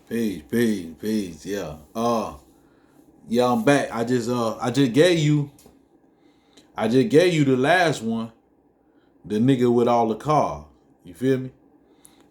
Peace. Yeah. Yeah, I'm back. I just gave you the last one, the nigga with all the cars. You feel me?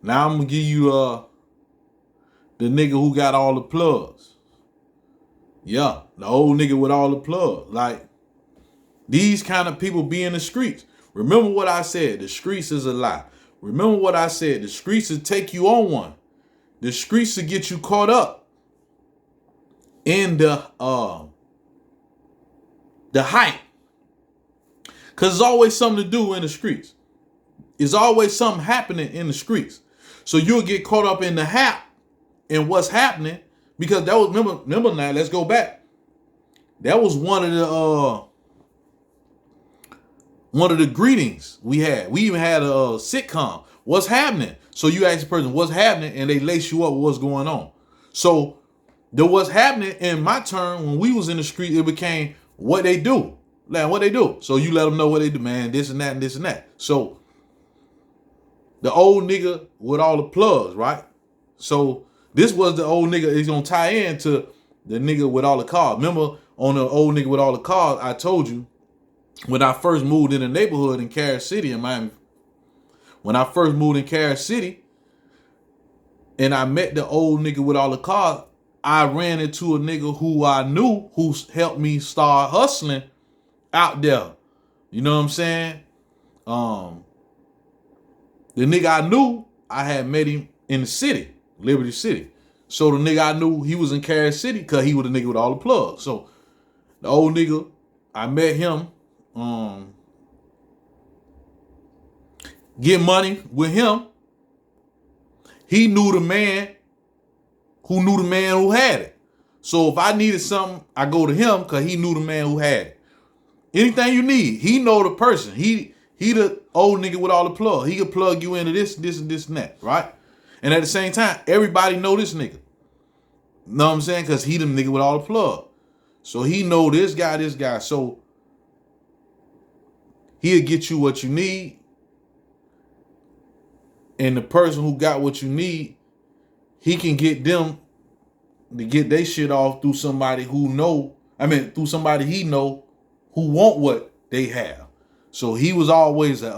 Now I'm gonna give you the nigga who got all the plugs. Yeah, the old nigga with all the plugs. Like these kind of people be in the streets. Remember what I said? The streets is a lie. Remember what I said? The streets will take you on one. The streets will get you caught up in the hype. Cause there's always something to do in the streets. There's always something happening in the streets. So you'll get caught up in the hype and what's happening. Because that was remember now, let's go back. That was one of the greetings we had. We even had a sitcom. What's happening? So you ask the person what's happening, and they lace you up with what's going on. So the what's happening in my turn when we was in the street, it became what they do. Like what they do. So you let them know what they do, man. This and that and this and that. So the old nigga with all the plugs, right? So this was the old nigga. It's gonna tie into the nigga with all the cars. Remember on the old nigga with all the cars, I told you when I first moved in the neighborhood in Carriage City in Miami. When I first moved in Carriage City and I met the old nigga with all the cars, I ran into a nigga who I knew who helped me start hustling out there. You know what I'm saying? The nigga I knew, I had met him in the city, Liberty City. So the nigga I knew, he was in Carriage City because he was the nigga with all the plugs. So the old nigga, I met him, get money with him. He knew the man who had it. So if I needed something, I go to him because he knew the man who had it. Anything you need, he know the person. He the old nigga with all the plug. He can plug you into this and that, right? And at the same time, everybody know this nigga. Know what I'm saying? Because he the nigga with all the plug. So he know this guy. So he'll get you what you need. And the person who got what you need, he can get them to get their shit off through somebody through somebody he know who want what they have. So he was always an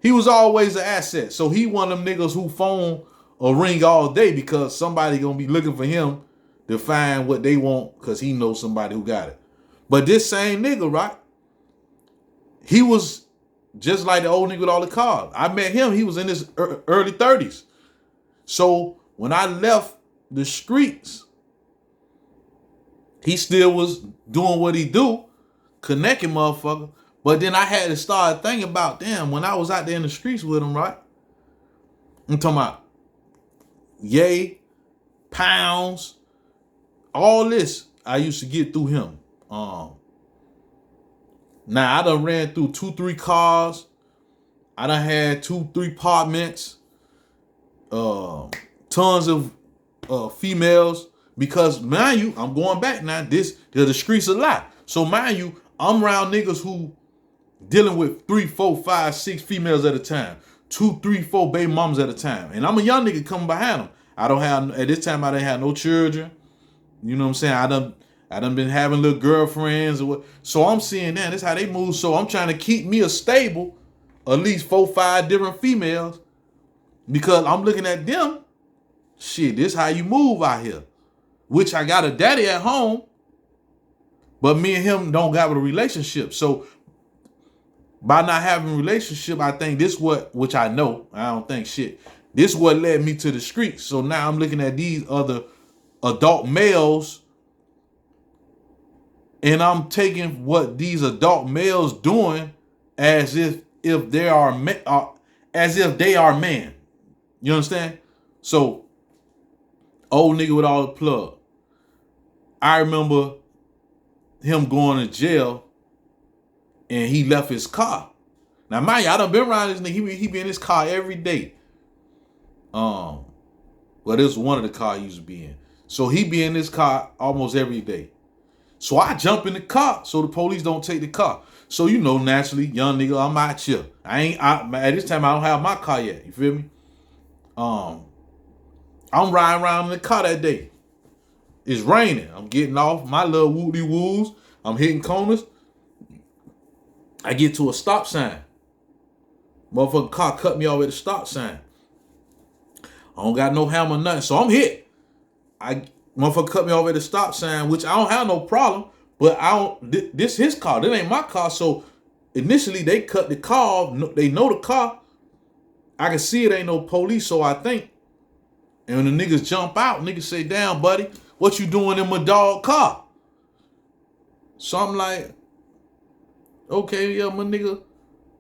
asset. So he one of them niggas who phone or ring all day because somebody gonna be looking for him to find what they want because he knows somebody who got it. But this same nigga, right? He was just like the old nigga with all the cars. I met him. He was in his early 30s. So when I left the streets, he still was doing what he do, connecting motherfucker. But then I had to start thinking about, damn, when I was out there in the streets with him, right? I'm talking about yay, pounds, all this I used to get through him. Now I done ran through 2-3 cars. I done had 2-3 apartments. Tons of females. Because mind you, I'm going back now. The streets a lot. So mind you, I'm around niggas who dealing with 3, 4, 5, 6 females at a time. 2, 3, 4 baby mamas at a time. And I'm a young nigga coming behind them. At this time I didn't have no children. You know what I'm saying? I done been having little girlfriends or what. So I'm seeing that. That's how they move. So I'm trying to keep me a stable, at least 4, 5 different females. Because I'm looking at them. Shit, this how you move out here. Which I got a daddy at home. But me and him don't have a relationship. So by not having a relationship, I think which I know, I don't think shit. This what led me to the streets. So now I'm looking at these other adult males, and I'm taking what these adult males doing as if they are man. You understand? So old nigga with all the plug. I remember him going to jail and he left his car. Now, mind you, I done been around this nigga. He be in his car every day. Well, this was one of the cars he used to be in. So he be in his car almost every day. So I jump in the car so the police don't take the car. So you know, naturally, young nigga, I'm out here. At this time I don't have my car yet. You feel me? I'm riding around in the car that day. It's raining. I'm getting off my little woody woos. I'm hitting corners. I get to a stop sign. Motherfucking car cut me off at the stop sign. I don't got no hammer, nothing. So I'm hit. Motherfucker cut me off at the stop sign, which I don't have no problem. But I don't. This his car. This ain't my car. So initially they cut the car off. They know the car. I can see it ain't no police. So I think. And when the niggas jump out, niggas say, "Damn, buddy, what you doing in my dog car?" So I'm like, okay, yeah, my nigga.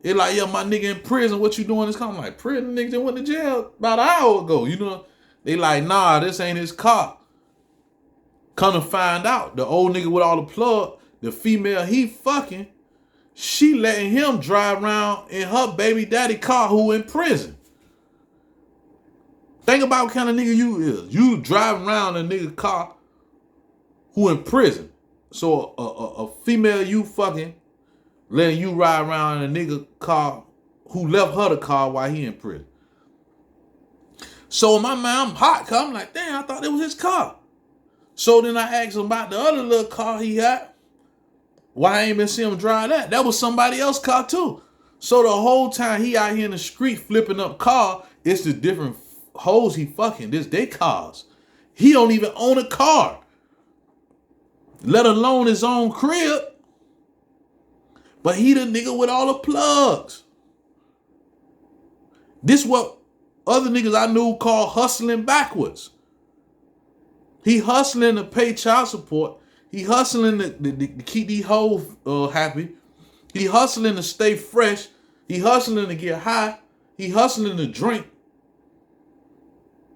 It like, yeah, my nigga in prison. What you doing in this car? I'm like, prison nigga just went to jail about an hour ago. You know, they like, nah, this ain't his car. Come to find out, the old nigga with all the plug, the female he fucking, she letting him drive around in her baby daddy car who in prison. Think about what kind of nigga you is. You driving around a nigga car who in prison. So a female you fucking letting you ride around in a nigga car who left her the car while he in prison. So in my mind, I'm hot, cause I'm like, damn, I thought it was his car. So then I asked him about the other little car he had. Why I ain't been seeing him drive that? That was somebody else's car too. So the whole time he out here in the street flipping up car, it's the different hoes he fucking. This they cars. He don't even own a car, let alone his own crib. But he the nigga with all the plugs. This what other niggas I knew call hustling backwards. He hustling to pay child support. He hustling to keep these hoes happy. He hustling to stay fresh. He hustling to get high. He hustling to drink.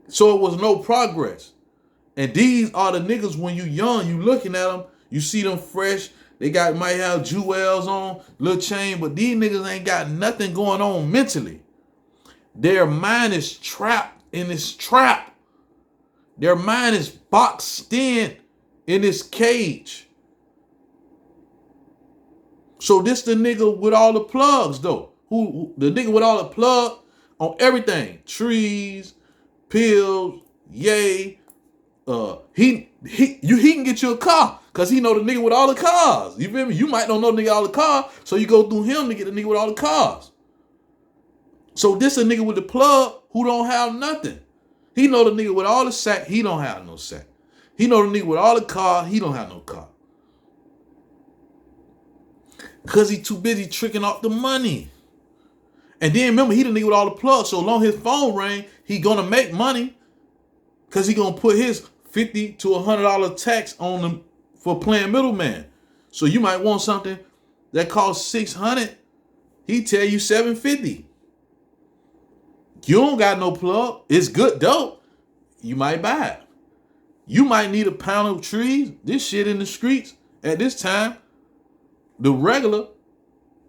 So it was no progress. And these are the niggas when you young, you looking at them, you see them fresh. They might have jewels on, little chain, but these niggas ain't got nothing going on mentally. Their mind is trapped in this trap. Their mind is boxed in this cage. So this the nigga with all the plugs though. Who the nigga with all the plug on everything. Trees, pills, yay. He can get you a car because he know the nigga with all the cars. You feel me? You might don't know the nigga all the cars, so you go through him to get the nigga with all the cars. So this a nigga with the plug who don't have nothing. He know the nigga with all the sack, he don't have no sack. He know the nigga with all the car, he don't have no car. Because he too busy tricking off the money. And then remember, he the nigga with all the plugs, so long his phone ring, he gonna make money because he gonna put his $50 to $100 tax on them for playing middleman. So you might want something that costs $600, he tell you $750. You don't got no plug. It's good dope. You might buy it. You might need a pound of trees. This shit in the streets at this time, the regular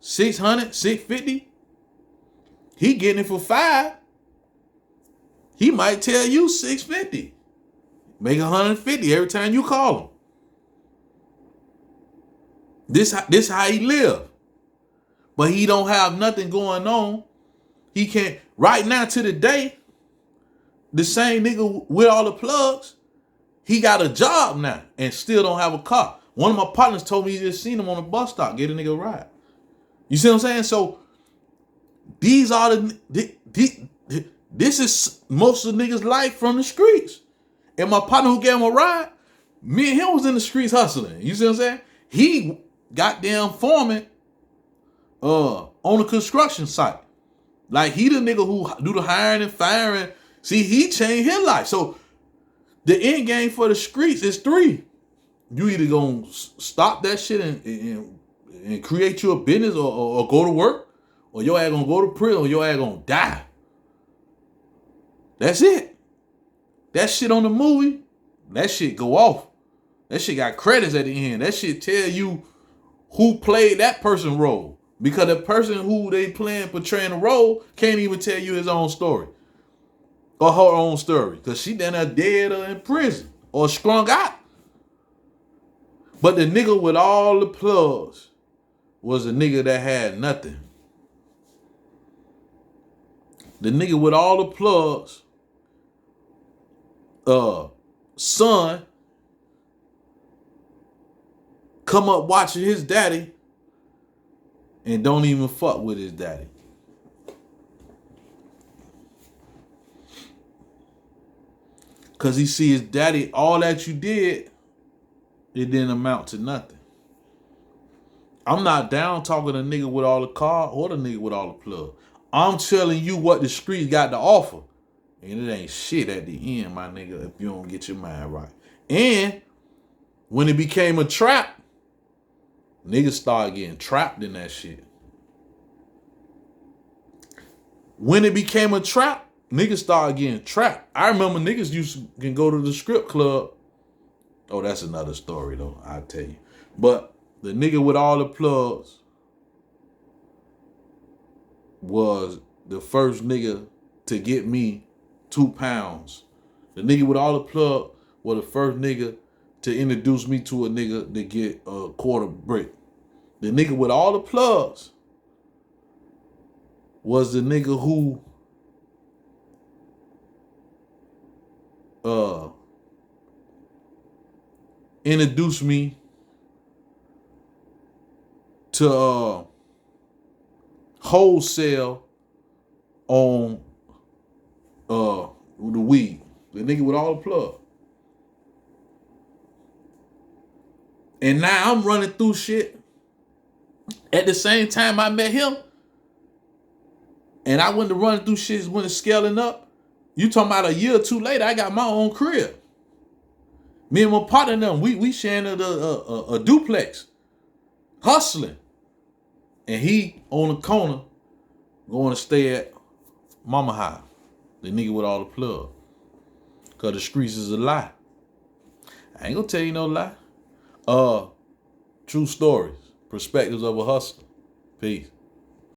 $600, $650. He getting it for $5. He might tell you $650. Make $150 every time you call him. This how he live. But he don't have nothing going on. He can't. Right now to the day, the same nigga with all the plugs, he got a job now and still don't have a car. One of my partners told me he just seen him on the bus stop, get a nigga a ride. You see what I'm saying? So these are this is most of the niggas' life from the streets. And my partner who gave him a ride, me and him was in the streets hustling. You see what I'm saying? He goddamn foreman on a construction site. Like he the nigga who do the hiring and firing. See, he changed his life. So the end game for the streets is 3. You either gonna stop that shit and create you a business or go to work, or your ass gonna go to prison, or your ass gonna die. That's it. That shit on the movie, that shit go off. That shit got credits at the end. That shit tell you who played that person's role. Because the person who they portraying the role can't even tell you his own story. Or her own story. Because she done a dead or in prison. Or strung out. But the nigga with all the plugs was a nigga that had nothing. The nigga with all the plugs son come up watching his daddy and don't even fuck with his daddy. Cause he see his daddy, all that you did, it didn't amount to nothing. I'm not down talking to nigga with all the car or the nigga with all the plug. I'm telling you what the streets got to offer. And it ain't shit at the end, my nigga, if you don't get your mind right. And when it became a trap, niggas started getting trapped in that shit. When it became a trap, niggas started getting trapped. I remember niggas can go to the strip club. Oh, that's another story though, I'll tell you. But the nigga with all the plugs was the first nigga to get me 2 pounds. The nigga with all the plug was the first nigga to introduce me to a nigga to get a quarter brick. The nigga with all the plugs was the nigga who introduced me to wholesale on the weed. The nigga with all the plug. And now I'm running through shit. At the same time I met him, and I went to running through shit when it's scaling up. You talking about a year or two later, I got my own crib. Me and my partner, them, we sharing a duplex, hustling. And he on the corner going to stay at Mama House, the nigga with all the plug. Cause the streets is a lie. I ain't gonna tell you no lie. True stories, perspectives of a hustler. Peace.